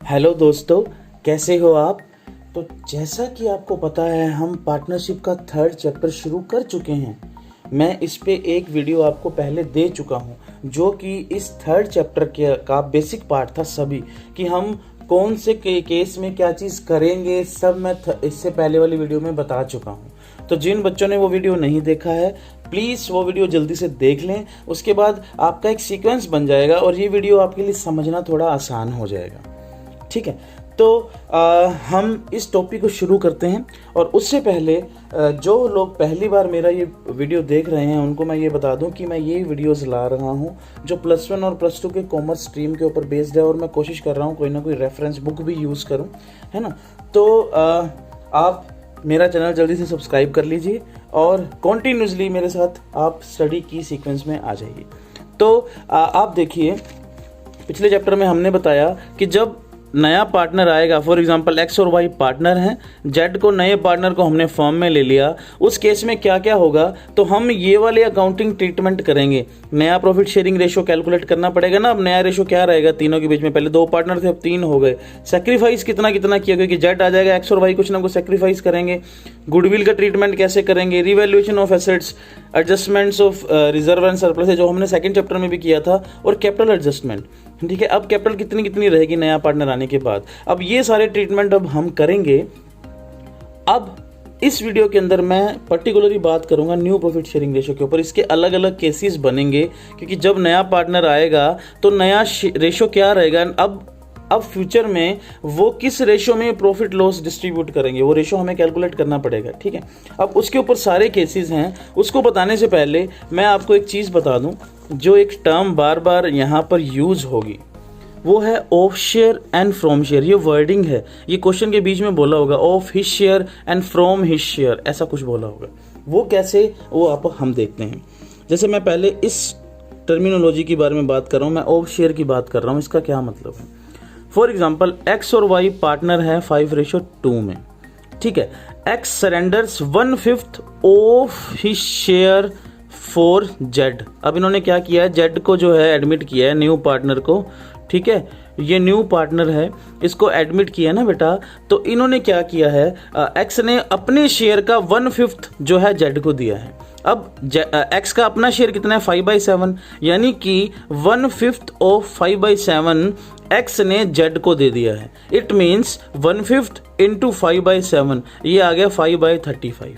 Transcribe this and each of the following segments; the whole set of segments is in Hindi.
हेलो दोस्तों, कैसे हो आप। तो जैसा कि आपको पता है, हम पार्टनरशिप का 3rd चैप्टर शुरू कर चुके हैं। मैं इस पे एक वीडियो आपको पहले दे चुका हूं, जो कि इस 3rd चैप्टर का बेसिक पार्ट था सभी, कि हम कौन से केस में क्या चीज़ करेंगे, सब मैं इससे पहले वाली वीडियो में बता चुका हूं। तो जिन बच्चों ने वो वीडियो नहीं देखा है, प्लीज़ वो वीडियो जल्दी से देख लें। उसके बाद आपका एक सीक्वेंस बन जाएगा और ये वीडियो आपके लिए समझना थोड़ा आसान हो जाएगा। ठीक है, तो हम इस टॉपिक को शुरू करते हैं। और उससे पहले जो लोग पहली बार मेरा ये वीडियो देख रहे हैं, उनको मैं ये बता दूं कि मैं ये वीडियोस ला रहा हूं जो +1 और +2 के कॉमर्स स्ट्रीम के ऊपर बेस्ड है, और मैं कोशिश कर रहा हूं कोई ना कोई रेफरेंस बुक भी यूज़ करूं, है ना। तो आप मेरा चैनल जल्दी से सब्सक्राइब कर लीजिए और कॉन्टीन्यूसली मेरे साथ आप स्टडी की सीक्वेंस में आ जाइए। तो आप देखिए, पिछले चैप्टर में हमने बताया कि जब नया पार्टनर आएगा, फॉर एग्जांपल एक्स और वाई पार्टनर हैं, जेड को, नए पार्टनर को हमने फर्म में ले लिया, उस केस में क्या क्या होगा, तो हम ये वाले अकाउंटिंग ट्रीटमेंट करेंगे। नया प्रॉफिट शेयरिंग रेशो कैलकुलेट करना पड़ेगा ना। अब नया रेशो क्या रहेगा तीनों के बीच में, पहले 2 पार्टनर थे, अब 3 हो गए। सेक्रीफाइस कितना कितना किया, क्योंकि जेड आ जाएगा, एक्स और वाई कुछ ना कुछ सेक्रीफाइस करेंगे। गुडविल का ट्रीटमेंट कैसे करेंगे, revaluation of assets, adjustments of reserve and surplus, जो हमने 2nd चैप्टर में भी किया था, और कैपिटल एडजस्टमेंट। ठीक है, अब कैपिटल कितनी कितनी रहेगी नया पार्टनर आने के बाद, अब ये सारे ट्रीटमेंट अब हम करेंगे। अब इस वीडियो के अंदर मैं पर्टिकुलरली बात करूंगा न्यू प्रॉफिट शेयरिंग रेशो के ऊपर। इसके अलग अलग केसेस बनेंगे, क्योंकि जब नया पार्टनर आएगा तो नया रेशो क्या रहेगा, अब फ्यूचर में वो किस रेशो में प्रॉफिट लॉस डिस्ट्रीब्यूट करेंगे, वो रेशो हमें कैलकुलेट करना पड़ेगा। ठीक है, अब उसके ऊपर सारे केसेस हैं। उसको बताने से पहले मैं आपको एक चीज़ बता दूं, जो एक टर्म बार बार यहाँ पर यूज होगी, वो है of share and from share. ये वर्डिंग है, ये क्वेश्चन के बीच में बोला होगा, of his share and from his share, ऐसा कुछ बोला होगा। वो कैसे, वो आप हम देखते हैं। जैसे मैं पहले इस टर्मिनोलॉजी के बारे में बात कर रहा हूँ, मैं ऑफ शेयर की बात कर रहा हूँ। इसका क्या मतलब है, फॉर एग्जाम्पल एक्स और वाई पार्टनर है 5:2 में। ठीक है, x surrenders 1/5 of his share for Z. अब इन्होंने क्या किया है, जेड को जो है एडमिट किया है, न्यू पार्टनर को। ठीक है, ये न्यू पार्टनर है, इसको एडमिट किया ना बेटा। तो इन्होंने क्या किया है, एक्स ने अपने शेयर का 1/5 जो है जेड को दिया है। अब एक्स का अपना शेयर कितना है, 5/7, यानी कि 1/5 ऑफ 5/7 एक्स ने जेड को दे दिया है। इट मीन्स 1/5 इंटू 5/7, ये आ गया 5/35,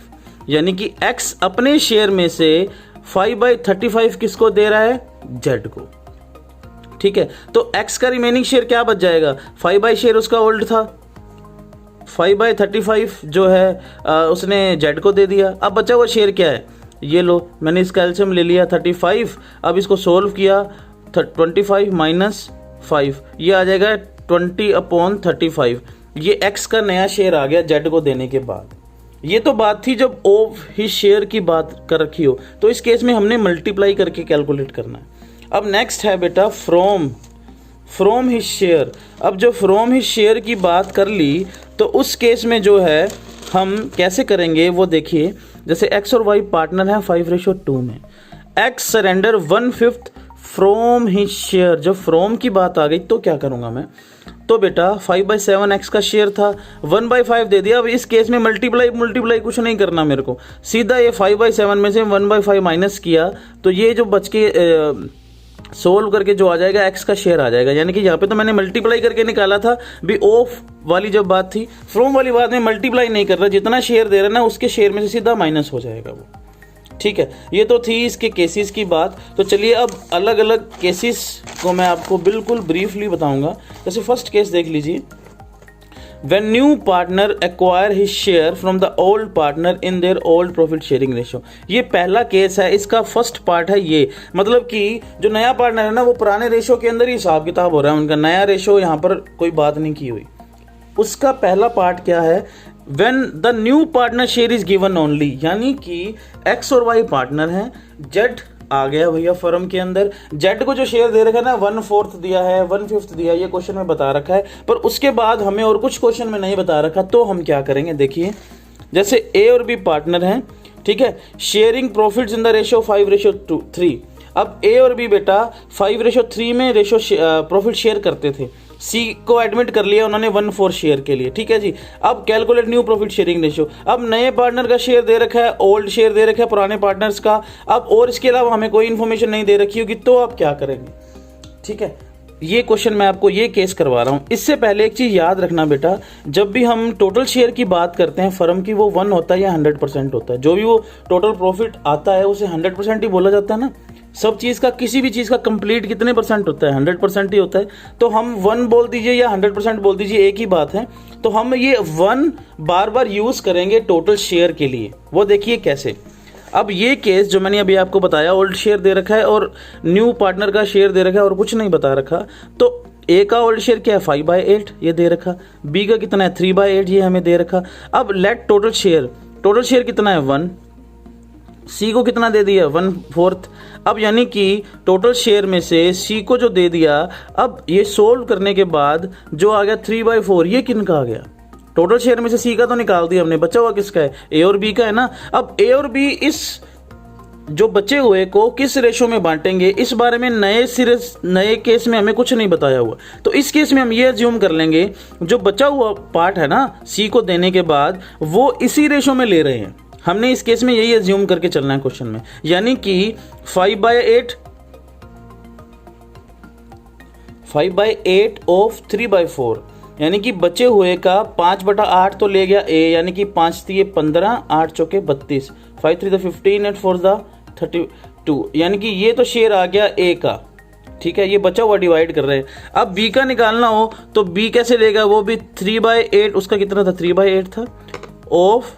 यानी कि एक्स अपने शेयर में से 5/35 किसको दे रहा है, जेड को। ठीक है, तो एक्स का रिमेनिंग शेयर क्या बच जाएगा, 5 शेयर उसका ओल्ड था, 5/35 जो है उसने जेड को दे दिया। अब बचा हुआ शेयर क्या है, ये लो, मैंने इसका एलसीएम ले लिया 35। अब इसको सोल्व किया, 25 माइनस 5, ये आ जाएगा 20/35। ये एक्स का नया शेयर आ गया जेड को देने के बाद। ये तो बात थी जब ऑफ हिज शेयर की बात कर रखी हो, तो इस केस में हमने मल्टीप्लाई करके कैलकुलेट करना है। अब नेक्स्ट है बेटा फ्रॉम हिज शेयर। अब जो फ्रॉम हिज शेयर की बात कर ली, तो उस केस में जो है हम कैसे करेंगे वो देखिए। जैसे एक्स और वाई पार्टनर है 5:2 में, x surrender 1/5 from his share. जब फ्रॉम की बात आ गई तो क्या करूंगा मैं, तो बेटा 5/7 एक्स का शेयर था, 1/5 दे दिया। अब इस केस में मल्टीप्लाई कुछ नहीं करना मेरे को, सीधा ये 5/7 में से 1/5 माइनस किया, तो ये जो बच के सोल्व करके जो आ जाएगा एक्स का शेयर आ जाएगा। यानी कि यहाँ पे तो मैंने मल्टीप्लाई करके निकाला था भी, ऑफ वाली जब बात थी, फ्रॉम वाली बात में मल्टीप्लाई नहीं कर रहा, जितना शेयर दे रहा है ना उसके शेयर में से सीधा माइनस हो जाएगा वो। ठीक है, ये तो थी इसके केसेस की बात। तो चलिए अब अलग अलग केसेस को मैं आपको बिल्कुल ब्रीफली बताऊंगा। जैसे फर्स्ट केस देख लीजिए, When new partner acquire his share from the old partner in their old profit sharing ratio। ये पहला केस है, इसका फर्स्ट पार्ट है ये, मतलब कि जो नया पार्टनर है ना, वो पुराने रेशो के अंदर ही हिसाब किताब हो रहा है उनका, नया रेशो यहाँ पर कोई बात नहीं की हुई। उसका पहला पार्ट क्या है, When the new partner share is given only, यानी कि एक्स और वाई पार्टनर हैं, जेड आ गया भैया फर्म के अंदर, जेड को जो शेयर दे रखा है ना 1/4 दिया है, 1/5 दिया, ये क्वेश्चन में बता रखा है। पर उसके बाद हमें और कुछ क्वेश्चन में नहीं बता रखा, तो हम क्या करेंगे देखिए। जैसे ए और बी पार्टनर हैं, ठीक है, sharing profits in the ratio 5:3। अब ए और बी बेटा 5:3 में रेशो प्रॉफिट शेयर करते थे। सी को एडमिट कर लिया उन्होंने 1/4 शेयर के लिए, ठीक है जी। अब calculate new profit sharing ratio, अब नए पार्टनर का शेयर दे रखा है, ओल्ड शेयर दे रखा है पुराने पार्टनर्स का, अब और इसके अलावा हमें कोई इन्फॉर्मेशन नहीं दे रखी होगी, तो आप क्या करेंगे, ठीक है। ये क्वेश्चन मैं आपको ये केस करवा रहा हूं। इससे पहले एक चीज याद रखना बेटा, जब भी हम टोटल शेयर की बात करते हैं फर्म की, वो 1 होता है या 100% होता है। जो भी वो टोटल प्रॉफिट आता है उसे 100% ही बोला जाता है ना। सब चीज का, किसी भी चीज का कंप्लीट कितने परसेंट होता है, 100% ही होता है। तो हम 1 बोल दीजिए या 100% बोल दीजिए, एक ही बात है। तो हम ये 1 बार बार यूज करेंगे टोटल शेयर के लिए। वो देखिए कैसे। अब ये केस जो मैंने अभी आपको बताया, ओल्ड शेयर दे रखा है और न्यू पार्टनर का शेयर दे रखा है और कुछ नहीं बता रखा। तो ए का ओल्ड शेयर क्या है, 5/8 ये दे रखा, बी का कितना है 3/8 ये हमें दे रखा। अब लेट टोटल शेयर कितना है 1, सी को कितना दे दिया 1/4। अब यानी कि टोटल शेयर में से सी को जो दे दिया, अब ये सोल्व करने के बाद जो आ गया 3/4, ये किनका आ गया, टोटल शेयर में से सी का तो निकाल दिया हमने, बचा हुआ किसका है, ए और बी का है ना। अब ए और बी इस जो बचे हुए को किस रेशो में बांटेंगे, इस बारे में नए केस में हमें कुछ नहीं बताया हुआ। तो इस केस में हम ये अज्यूम कर लेंगे जो बचा हुआ पार्ट है ना सी को देने के बाद, वो इसी रेशो में ले रहे हैं। हमने इस केस में यही अज्यूम करके चलना है क्वेश्चन में, यानी कि 5/8 ऑफ 3/4, यानी कि बचे हुए का 5/8 तो ले गया ए, यानी कि 5 3 15, 8 चौके 32, 5 3 15 8 4 32, यानी कि ये तो शेयर आ गया ए का, ठीक है। ये बचा हुआ डिवाइड कर रहे हैं। अब बी का निकालना हो तो बी कैसे लेगा, वो भी 3/8, उसका कितना था 3/8 था, ऑफ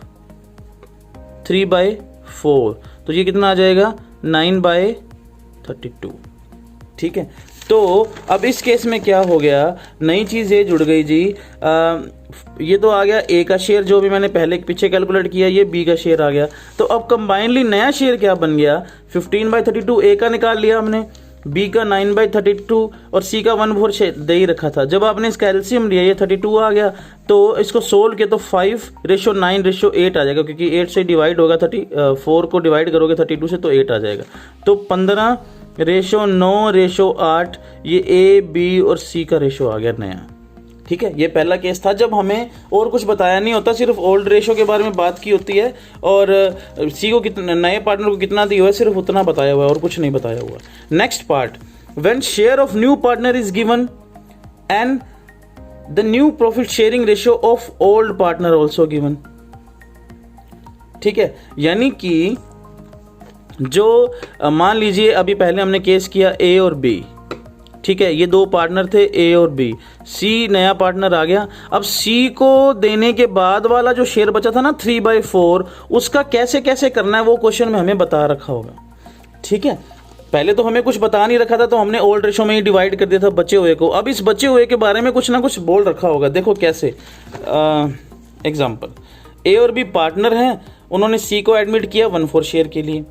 3/4, तो ये कितना आ जाएगा 9/32, ठीक है। तो अब इस केस में क्या हो गया, नई चीज़ ये जुड़ गई जी। ये तो आ गया ए का शेयर जो भी मैंने पहले पीछे कैलकुलेट किया, ये बी का शेयर आ गया। तो अब कंबाइनली नया शेयर क्या बन गया, 15/32 ए का निकाल लिया हमने, बी का 9/32 और सी का 1/4 दे ही रखा था। जब आपने इसका एलसीएम लिया ये 32 आ गया, तो इसको सोल्व किया तो 5:9:8 आ जाएगा, क्योंकि 8 से डिवाइड होगा 4 को डिवाइड करोगे 32 से तो 8 आ जाएगा। तो 15:9:8 ये ए बी और सी का रेशो आ गया नया, ठीक है। ये पहला केस था जब हमें और कुछ बताया नहीं होता, सिर्फ ओल्ड रेशो के बारे में बात की होती है और सी को कितना, नए पार्टनर को कितना दिया हुआ है, सिर्फ उतना बताया हुआ है और कुछ नहीं बताया हुआ। Next part, when share of new partner is given and the new profit sharing ratio of old partner also given, ठीक है। यानी कि जो मान लीजिए अभी पहले हमने केस किया ए और बी, ठीक है, ये दो पार्टनर थे ए और बी, सी नया पार्टनर आ गया। अब सी को देने के बाद वाला जो शेयर बचा था ना 3/4, उसका कैसे कैसे करना है वो क्वेश्चन में हमें बता रखा होगा, ठीक है। पहले तो हमें कुछ बता नहीं रखा था, तो हमने ओल्ड रेशो में ही डिवाइड कर दिया था बचे हुए को। अब इस बचे हुए के बारे में कुछ ना कुछ बोल रखा होगा, देखो कैसे। एग्जाम्पल, ए और बी पार्टनर हैं, उन्होंने सी को एडमिट किया 1/4 शेयर के लिए,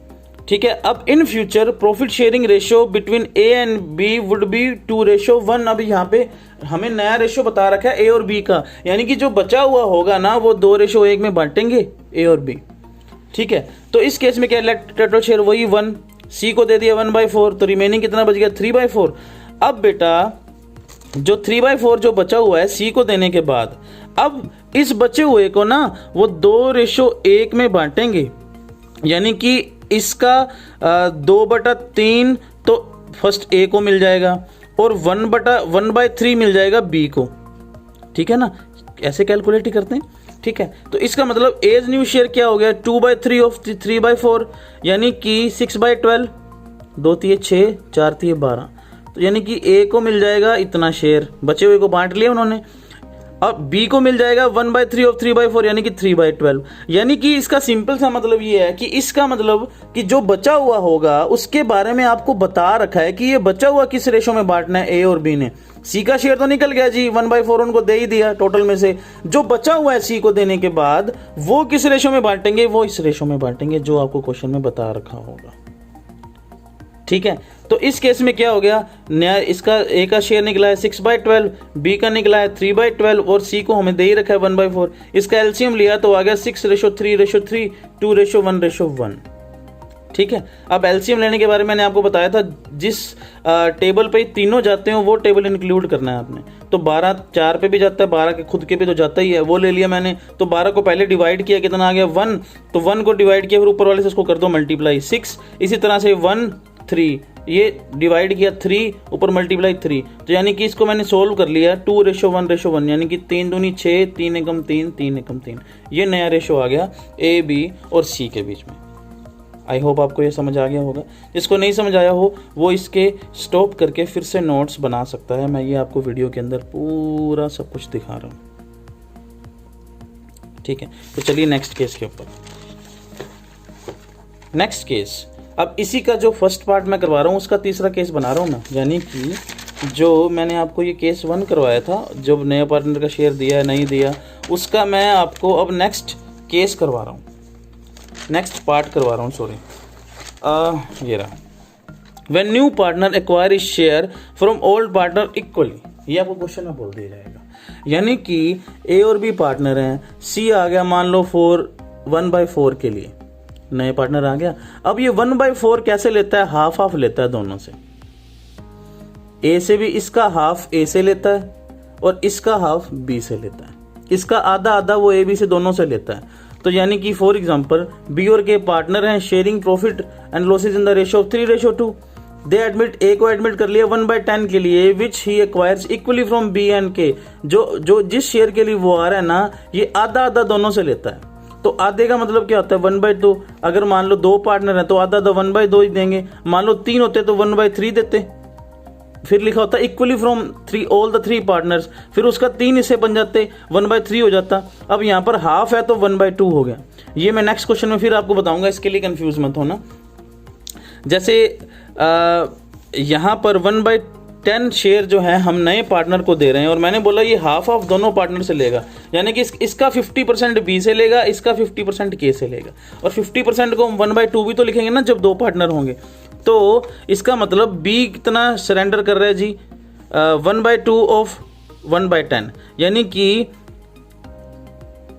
ठीक है। अब in future profit sharing ratio between A and B would be 2:1। अब यहाँ पे हमें नया रेशियो बता रखा है ए और बी का, यानी कि जो बचा हुआ होगा ना वो 2:1 में बांटेंगे ए और बी, ठीक है। तो इस केस में क्या, टोटल शेयर वही 1, सी को दे दिया 1/4, तो रिमेनिंग कितना बच गया 3/4। अब बेटा जो 3/4 जो बचा हुआ है सी को देने के बाद, अब इस बचे हुए को ना वो 2:1 में बांटेंगे, यानी कि इसका 2/3 तो फर्स्ट ए को मिल जाएगा और 1/3 मिल जाएगा बी को, ठीक है ना। ऐसे कैलकुलेट ही करते हैं, ठीक है। तो इसका मतलब एज न्यू शेयर क्या हो गया 2/3 ऑफ 3/4, यानी कि 6/12, 2 3 6 4 3 12, तो यानी कि ए को मिल जाएगा इतना शेयर, बचे हुए को बांट लिया उन्होंने। अब बी को मिल जाएगा 1/3 ऑफ 3/4, यानी कि 3/12। यानी कि इसका सिंपल सा मतलब ये है कि इसका मतलब कि जो बचा हुआ होगा उसके बारे में आपको बता रखा है कि ये बचा हुआ किस रेशो में बांटना है ए और बी ने। सी का शेयर तो निकल गया जी, 1/4 उनको दे ही दिया टोटल में से, जो बचा हुआ है सी को देने के बाद वो किस रेशो में बांटेंगे, वो इस रेशो में बांटेंगे जो आपको क्वेश्चन में बता रखा होगा, ठीक है। तो इस केस में क्या हो गया, नया इसका ए का शेयर निकला है 6/12, बी का निकला है 3/12 और सी को हमें दे ही रखा है 1/4। इसका एलसीएम लिया तो आ गया 6:3:3, 2:1:1, ठीक है। अब एलसीएम लेने के बारे में मैंने आपको बताया था, जिस टेबल पे तीनों जाते हो वो टेबल इंक्लूड करना है आपने। तो 12 4 पे भी जाता है, 12 के खुद के पे तो जाता ही है, वो ले लिया मैंने। तो 12 को पहले डिवाइड किया, कितना आ गया 1, तो 1 को डिवाइड किया, फिर ऊपर वाले से इसको कर दो मल्टीप्लाई 6। इसी तरह से 1 3 ये डिवाइड किया 3, ऊपर मल्टीप्लाई 3। तो यानी कि इसको मैंने सोल्व कर लिया 2:1:1, यानी कि 3 दूनी 6, 3 एकम 3, 3 एकम 3। ये नया रेशो आ गया ए बी और सी के बीच में। आई होप आपको ये समझ आ गया होगा। जिसको नहीं समझ आया हो वो इसके स्टॉप करके फिर से नोट्स बना सकता है। मैं ये आपको वीडियो के अंदर पूरा सब कुछ दिखा रहा हूँ, ठीक है। तो चलिए नेक्स्ट केस के ऊपर। नेक्स्ट केस, अब इसी का जो फर्स्ट पार्ट मैं करवा रहा हूँ उसका तीसरा केस बना रहा हूँ मैं। यानी कि जो मैंने आपको ये केस 1 करवाया था, जब नए पार्टनर का शेयर दिया है नहीं दिया, उसका मैं आपको अब नेक्स्ट केस करवा रहा हूँ, नेक्स्ट पार्ट करवा रहा हूँ, सॉरी। ये रहा, when new partner acquire share from old partner equally. ये आपको क्वेश्चन में बोल दिया जाएगा। यानी कि ए और बी पार्टनर हैं, सी आ गया मान लो 1/4 के लिए, नए पार्टनर आ गया। अब ये 1/4 कैसे लेता है? हाफ हाफ लेता है दोनों से। ए से भी इसका हाफ ए से लेता है और इसका हाफ बी से लेता है। इसका आधा आधा वो ए बी से दोनों से लेता है। तो यानी कि फॉर एग्जांपल बी और के पार्टनर हैं, sharing profit and losses in the ratio of 3:2। They admit, A को एडमिट कर लिया 1/10 के लिए, which he acquires equally from B and K. जो जिस शेयर के लिए वो आ रहा है ना, ये आधा आधा दोनों से लेता है। तो आधे का मतलब क्या होता है? 1/2। अगर मान लो 2 पार्टनर हैं तो आधा आधा 1/2 ही देंगे। मान लो 3 होते तो 1/3 देते। फिर लिखा होता है equally from all the 3 partners, फिर उसका 3 हिस्से बन जाते, 1/3 हो जाता। अब यहाँ पर हाफ है तो 1/2 हो गया। ये मैं नेक्स्ट क्वेश्चन में फिर आपको बताऊंगा, इसके लिए कंफ्यूज मत होना। जैसे यहाँ पर 1/10 शेयर जो है हम नए पार्टनर को दे रहे हैं, और मैंने बोला ये हाफ ऑफ दोनों पार्टनर से लेगा, यानी कि इसका 50% बी से लेगा, इसका 50% के से लेगा। और 50% को हम 1/2 भी तो लिखेंगे ना जब 2 पार्टनर होंगे। तो इसका मतलब बी कितना सरेंडर कर रहा है जी? 1/2 ऑफ 1/10, यानी कि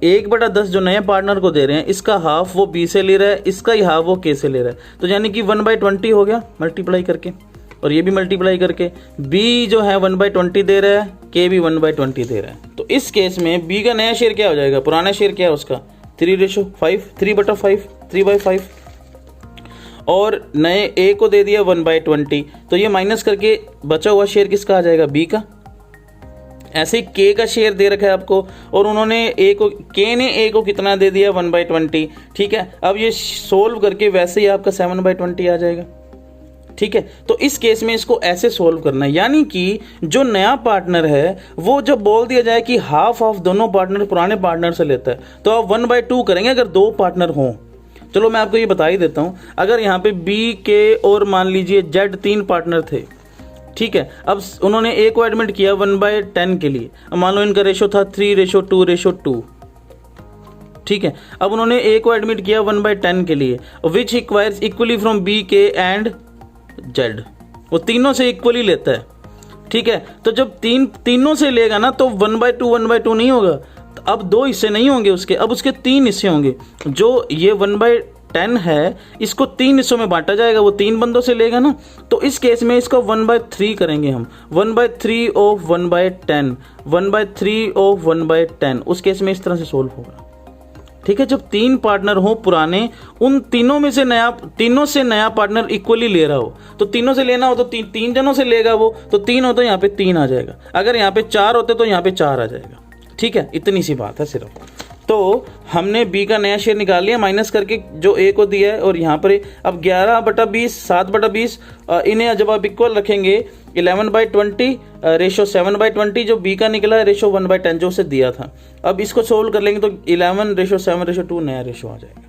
1/10 जो नए पार्टनर को दे रहे हैं, इसका हाफ वो बी से ले रहा है, इसका ही हाफ वो के से ले रहा है। तो यानी कि 1/20 हो गया मल्टीप्लाई करके, और ये भी मल्टीप्लाई करके। बी जो है 1/20 दे रहा है, के भी 1/20 दे रहा है। तो इस केस में बी का नया शेयर क्या हो जाएगा? पुराना शेयर क्या है उसका? 3:5, 3/5, 3/5। और नए ए को दे दिया 1/20, तो ये माइनस करके बचा हुआ शेयर किसका आ जाएगा? बी का। ऐसे ही के का शेयर दे रखा है आपको, और उन्होंने के ने ए को कितना दे दिया? 1/20। ठीक है, अब ये सोल्व करके वैसे ही आपका 7/20 आ जाएगा। ठीक है, तो इस केस में इसको ऐसे सोल्व करना है। यानी कि जो नया पार्टनर है वो जब बोल दिया जाए कि हाफ ऑफ दोनों पार्टनर पुराने पार्टनर से लेता है, तो आप 1/2 करेंगे अगर 2 पार्टनर हों। चलो मैं आपको ये बता ही देता हूं, अगर यहाँ पे बी के और मान लीजिए जेड 3 पार्टनर थे, ठीक है। अब उन्होंने ए को एडमिट किया 1/10 के लिए, मान लो इनका रेशो था 3:2:2। ठीक है, अब उन्होंने ए को एडमिट किया 1/10 के लिए, विच एक्वायर्स इक्वली फ्रॉम बी के एंड जेड। वो तीनों से इक्वली लेता है। ठीक है, तो जब तीनों से लेगा ना तो 1/2 नहीं होगा, तो अब 2 हिस्से नहीं होंगे उसके, अब उसके 3 हिस्से होंगे। जो ये 1/10 है इसको 3 हिस्सों में बांटा जाएगा, वो 3 बंदों से लेगा ना। तो इस केस में इसको 1/3 करेंगे हम, 1/3 ऑफ 1/10, 1/3 ऑफ 1/10। उस केस में इस तरह से सोल्व होगा। ठीक है, जब 3 पार्टनर हो पुराने, उन तीनों से नया पार्टनर इक्वली ले रहा हो, तो तीनों से लेना हो तो 3 जनों से लेगा वो, तो 3 हो तो यहाँ पे 3 आ जाएगा। अगर यहाँ पे 4 होते तो यहाँ पे 4 आ जाएगा। ठीक है, इतनी सी बात है सिर्फ। तो हमने बी का नया शेयर निकाल लिया माइनस करके जो ए को दिया है, और यहाँ पर अब 11/20, 7/20, इन्हें जब आप इक्वल रखेंगे 11/20 रेशो 7/20, जो बी का निकला है रेशो 1/10 जो उसे दिया था। अब इसको सोल्व कर लेंगे तो 11:7:2 नया रेशो आ जाएगा।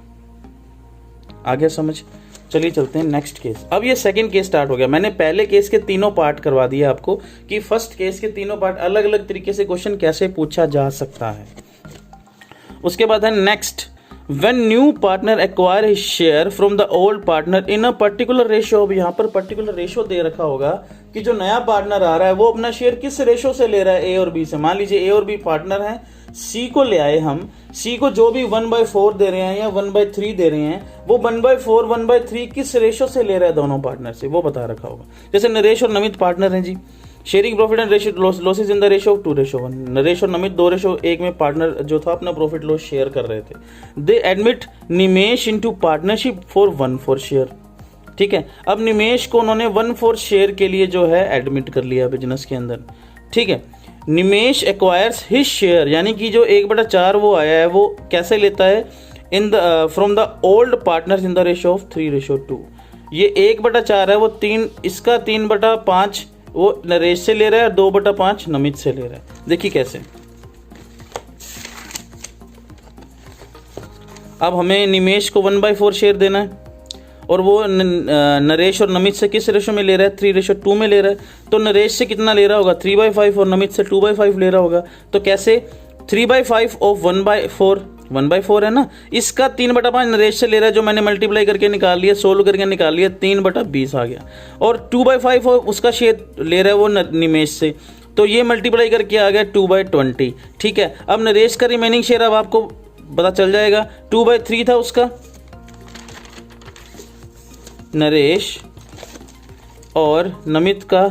आ गया समझ? चलिए चलते हैं नेक्स्ट केस। अब ये सेकंड केस स्टार्ट हो गया। मैंने पहले केस के तीनों पार्ट करवा दिया आपको कि फर्स्ट केस के तीनों पार्ट अलग अलग तरीके से क्वेश्चन कैसे पूछा जा सकता है। उसके बाद है next, when new partner acquire his share from the old partner in a particular ratio. अब यहाँ पर पर्टिकुलर रेशियो दे रखा होगा कि जो नया पार्टनर आ रहा है वो अपना शेयर किस रेशो से ले रहा है, ए और बी से। मान लीजिए ए और बी पार्टनर हैं, सी को ले आए हम, सी को जो भी 1/4 दे रहे हैं या 1/3 दे रहे हैं, वो 1/4 1/3 किस रेशो से ले रहा है दोनों पार्टनर से, वो बता रखा होगा। जैसे नरेश और नमित पार्टनर हैं जी, sharing profit and ratio losses in the ratio of 2:1। Naresh और नमित 2:1 में पार्टनर जो था अपना प्रॉफिट लॉस शेयर कर रहे थे। दे admit Nimesh into partnership for 1/4 share. ठीक है, अब निमेश को उन्होंने 1/4 शेयर के लिए जो है एडमिट कर लिया बिजनेस के अंदर। ठीक है, निमेश एक्वायर्स हिज शेयर, यानी कि जो 1/4 वो आया है वो कैसे लेता है, in the from the old partners in the ratio of 3:2। ये 1/4 है वो 3, इसका 3/5 वो नरेश से ले रहा है और 2/5 नमित से ले रहा है। देखिए कैसे, अब हमें निमेश को 1/4 शेयर देना है और वो नरेश और नमित से किस रेशो में ले रहा है, 3:2 में ले रहा है। तो नरेश से कितना ले रहा होगा, 3/5 और नमित से 2/5 ले रहा होगा। तो कैसे, 3/5 ऑफ 1/4, 1/4 है ना, इसका 3/5 नरेश से ले रहा है, जो मैंने मल्टीप्लाई करके निकाल लिया, 16 करके निकाल लिया, 3/20 आ गया। और 2/5 उसका शेयर ले रहा है वो निमेश से, तो ये मल्टीप्लाई करके आ गया 2/20। ठीक है, अब नरेश का रिमेनिंग शेयर अब आपको पता चल जाएगा, 2/3 था उसका, नरेश और नमित का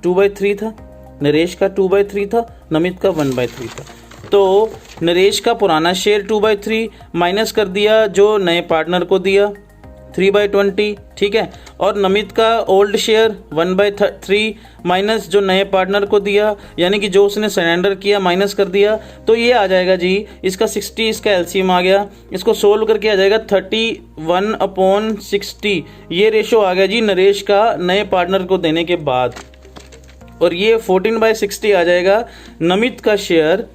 2/3 था, नरेश का 2/3 था, नमित का 1/3 था। तो नरेश का पुराना शेयर 2/3 माइनस कर दिया जो नए पार्टनर को दिया 3/20। ठीक है, और नमित का ओल्ड शेयर 1/3 माइनस जो नए पार्टनर को दिया, यानी कि जो उसने सरेंडर किया माइनस कर दिया। तो ये आ जाएगा जी, इसका 60, इसका एलसीएम आ गया, इसको सोल्व करके आ जाएगा 31/60। ये रेशो आ गया जी नरेश का नए पार्टनर को देने के बाद, और ये 14/60 आ जाएगा नमित का शेयर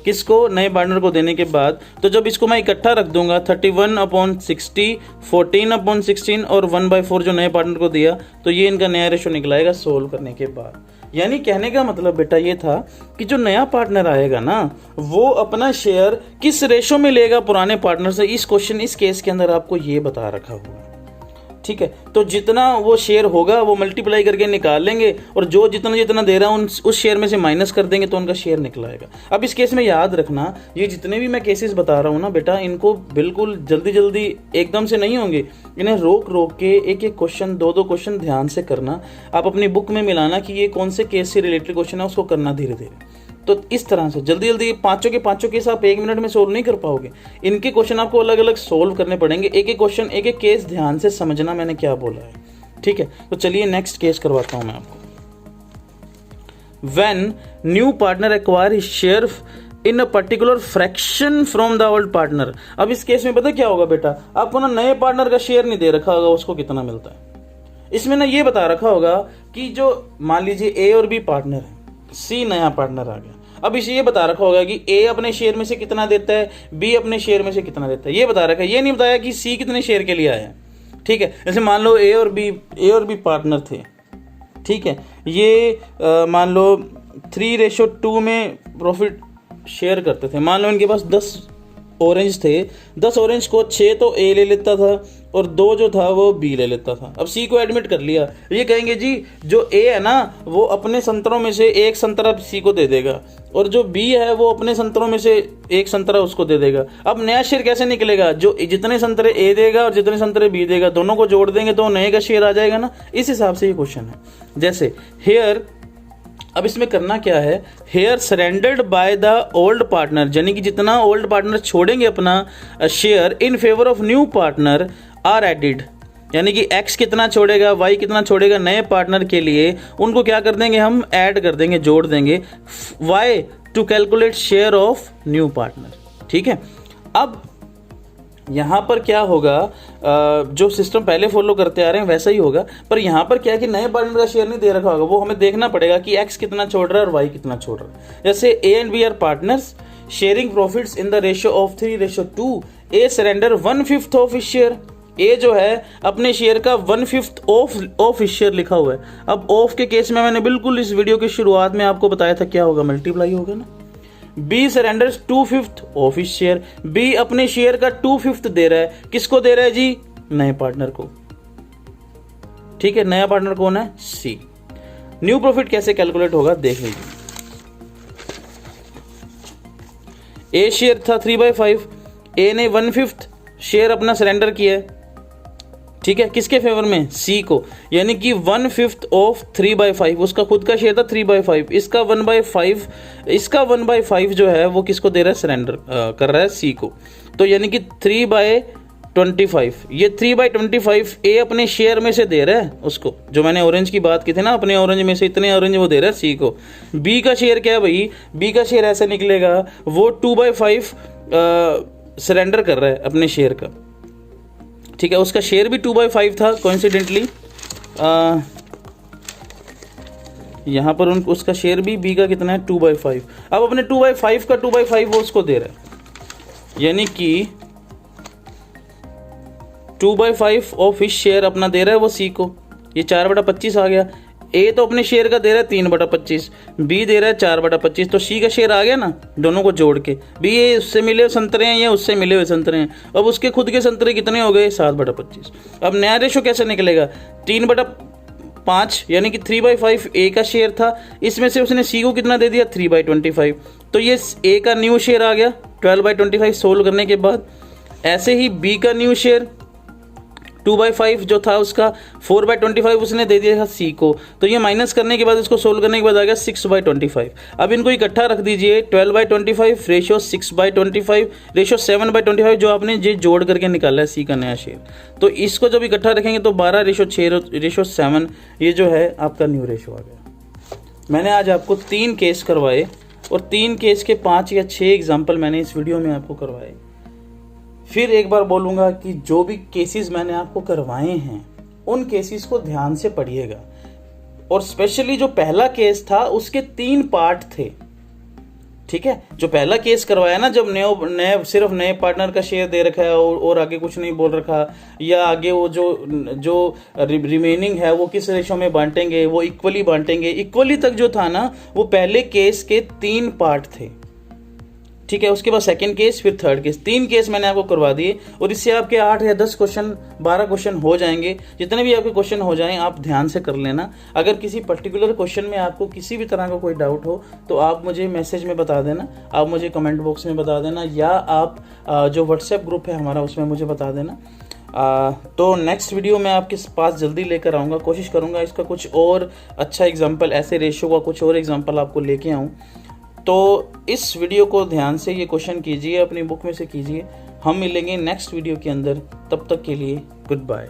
किसको, नए पार्टनर को देने के बाद। तो जब इसको मैं इकट्ठा रख दूंगा 31/60, 14/16 और 1/4 जो नए पार्टनर को दिया, तो ये इनका नया रेशो निकलाएगा सोल्व करने के बाद। यानी कहने का मतलब बेटा ये था कि जो नया पार्टनर आएगा ना, वो अपना शेयर किस रेशो में लेगा पुराने पार्टनर से। इस क्वेश्चन, इस केस के अंदर आपको ये बता रखा हुआ है। ठीक है, तो जितना वो शेयर होगा वो मल्टीप्लाई करके निकाल लेंगे, और जो जितना जितना दे रहा हूँ उस शेयर में से माइनस कर देंगे तो उनका शेयर निकलाएगा। अब इस केस में याद रखना, ये जितने भी मैं केसेस बता रहा हूँ ना बेटा, इनको बिल्कुल जल्दी जल्दी एकदम से नहीं होंगे, इन्हें रोक रोक के एक एक क्वेश्चन, दो दो क्वेश्चन ध्यान से करना। आप अपनी बुक में मिलाना कि ये कौन से केस से रिलेटेड क्वेश्चन है, उसको करना धीरे धीरे। तो इस तरह से जल्दी जल्दी पांचों के केस आप 1 मिनट में सोल्व नहीं कर पाओगे, इनके क्वेश्चन आपको अलग अलग सोल्व करने पड़ेंगे। एक एक क्वेश्चन, एक एक केस ध्यान से समझना मैंने क्या बोला है। ठीक है, तो चलिए नेक्स्ट केस करवाता हूं मैं आपको। When new partner acquire share in a particular fraction from the old partner. अब इस केस में पता क्या होगा बेटा, आपको ना नए पार्टनर का शेयर नहीं दे रखा होगा उसको कितना मिलता है। इसमें ना ये बता रखा होगा कि जो मान लीजिए ए और बी पार्टनर है, सी नया पार्टनर आ गया, अब इसे ये बता रखा होगा कि ए अपने शेयर में से कितना देता है, बी अपने शेयर में से कितना देता है, ये बता रखा है। ये नहीं बताया कि सी कितने शेयर के लिए आया है। ठीक है, जैसे मान लो ए और बी पार्टनर थे। ठीक है, ये मान लो 3:2 में प्रॉफिट शेयर करते थे। मान लो इनके पास 10 ऑरेंज थे, 10 ऑरेंज को 6 तो ए ले लेता था और 2 जो था वो बी ले लेता था। अब सी को एडमिट कर लिया, ये कहेंगे जी जो ए है ना वो अपने संतरों में से एक संतरा सी को दे देगा, और जो बी है वो अपने संतरों में से एक संतरा उसको दे देगा। अब नया शेयर कैसे निकलेगा, जो जितने संतरे ए देगा और जितने संतरे बी देगा दोनों को जोड़ देंगे तो नए का शेयर आ जाएगा ना। इस हिसाब से ये क्वेश्चन है। जैसे हेयर, अब इसमें करना क्या है, share surrendered by the old partner, यानी कि जितना ओल्ड पार्टनर छोड़ेंगे अपना share in favour of new partner are added, यानी कि x कितना छोड़ेगा, y कितना छोड़ेगा नए पार्टनर के लिए, उनको क्या कर देंगे हम, ऐड कर देंगे, जोड़ देंगे, y to calculate share of new partner. ठीक है, अब यहाँ पर क्या होगा, जो सिस्टम पहले फॉलो करते आ रहे हैं वैसा ही होगा, पर यहाँ पर क्या है कि नए पार्टनर का शेयर नहीं दे रखा होगा, वो हमें देखना पड़ेगा कि x कितना छोड़ रहा है और y कितना छोड़ रहा है। जैसे A and B are partners sharing profits in the ratio of 3:2, A surrender 1/5 of his share, A जो है अपने शेयर का 1/5 ऑफ हिज शेयर लिखा हुआ है। अब ऑफ के केस में मैंने बिल्कुल इस वीडियो की शुरुआत में आपको बताया था क्या होगा, मल्टीप्लाई होगा ना। B surrenders 2/5 of his share, B अपने शेयर का 2/5 दे रहा है, किसको दे रहा है जी, नए पार्टनर को। ठीक है, नया पार्टनर कौन है, सी। न्यू प्रॉफिट कैसे कैलकुलेट होगा देख लीजिए। ए शेयर था 3/5, ए ने 1/5 शेयर अपना सरेंडर किया है, ठीक है, किसके फेवर में, सी को, यानी कि 1/5 ऑफ 3/5, उसका खुद का शेयर था 3/5, इसका 1/5 जो है वो किसको दे रहा है, सरेंडर कर रहा है सी को, तो यानी कि 3/25, ये 3/25 ए अपने शेयर में से दे रहा है उसको, जो मैंने ऑरेंज की बात की थी ना, अपने ऑरेंज में से इतने ऑरेंज वो दे रहा है सी को। बी का शेयर क्या है भाई, बी का शेयर ऐसे निकलेगा, वो 2/5 सरेंडर कर रहा है अपने शेयर का, ठीक है, उसका शेयर भी 2/5 था कोइंसिडेंटली, यहाँ पर उसका शेयर भी बी का कितना है 2/5, अब अपने 2/5 का 2/5 वो उसको दे रहा है, यानी कि 2/5 ऑफ इस शेयर अपना दे रहा है वो सी को, ये 4/25 आ गया। ए तो अपने शेयर का दे रहा है 3/25, बी दे रहा है 4/25, तो सी का शेयर आ गया ना दोनों को जोड़ के, बी ये उससे मिले हुए संतरे हैं, ये उससे मिले हुए संतरे हैं, अब उसके खुद के संतरे कितने हो गए 7/25। अब नया रेशो कैसे निकलेगा, 3/5, यानी कि 3/5 ए का शेयर था, इसमें से उसने सी को कितना दे दिया 3/25, तो ये ए का न्यू शेयर आ गया 12/25 सोल्व करने के बाद। ऐसे ही बी का न्यू शेयर 2/5 जो था उसका 4/25 उसने दे दिया था सी को, तो ये माइनस करने के बाद इसको सोल्व करने के बाद आ गया 6/25। अब इनको इकट्ठा रख दीजिए, 12/25 रेशो 6/25 रेशो 7/25 जो आपने ये जोड़ करके निकाला है सी का नया शेयर, तो इसको जब इकट्ठा रखेंगे तो 12/6/7 ये जो है आपका न्यू रेशो आ गया। मैंने आज आपको 3 केस करवाए और 3 केस के 5 या 6 एग्जाम्पल मैंने इस वीडियो में आपको करवाए। फिर एक बार बोलूँगा कि जो भी केसेस मैंने आपको करवाए हैं उन केसेस को ध्यान से पढ़िएगा, और स्पेशली जो पहला केस था उसके 3 पार्ट थे, ठीक है, जो पहला केस करवाया ना, जब सिर्फ नए पार्टनर का शेयर दे रखा है और आगे कुछ नहीं बोल रखा, या आगे वो जो रिमेनिंग है वो किस रेशो में बांटेंगे, वो इक्वली बांटेंगे, इक्वली तक जो था ना वो पहले केस के 3 पार्ट थे, ठीक है, उसके बाद सेकंड केस, फिर थर्ड केस, 3 केस मैंने आपको करवा दिए, और इससे आपके 8 या 10 क्वेश्चन 12 क्वेश्चन हो जाएंगे, जितने भी आपके क्वेश्चन हो जाएं आप ध्यान से कर लेना। अगर किसी पर्टिकुलर क्वेश्चन में आपको किसी भी तरह का कोई डाउट हो तो आप मुझे मैसेज में बता देना, आप मुझे कमेंट बॉक्स में बता देना, या आप जो व्हाट्सएप ग्रुप है हमारा उसमें मुझे बता देना। तो नेक्स्ट वीडियो मैं आपके पास जल्दी लेकर आऊँगा, कोशिश करूँगा इसका कुछ और अच्छा एग्जाम्पल, ऐसे रेशो का कुछ और एग्जाम्पल आपको लेके आऊँ। तो इस वीडियो को ध्यान से ये क्वेश्चन कीजिए, अपनी बुक में से कीजिए। हम मिलेंगे नेक्स्ट वीडियो के अंदर, तब तक के लिए गुड बाय।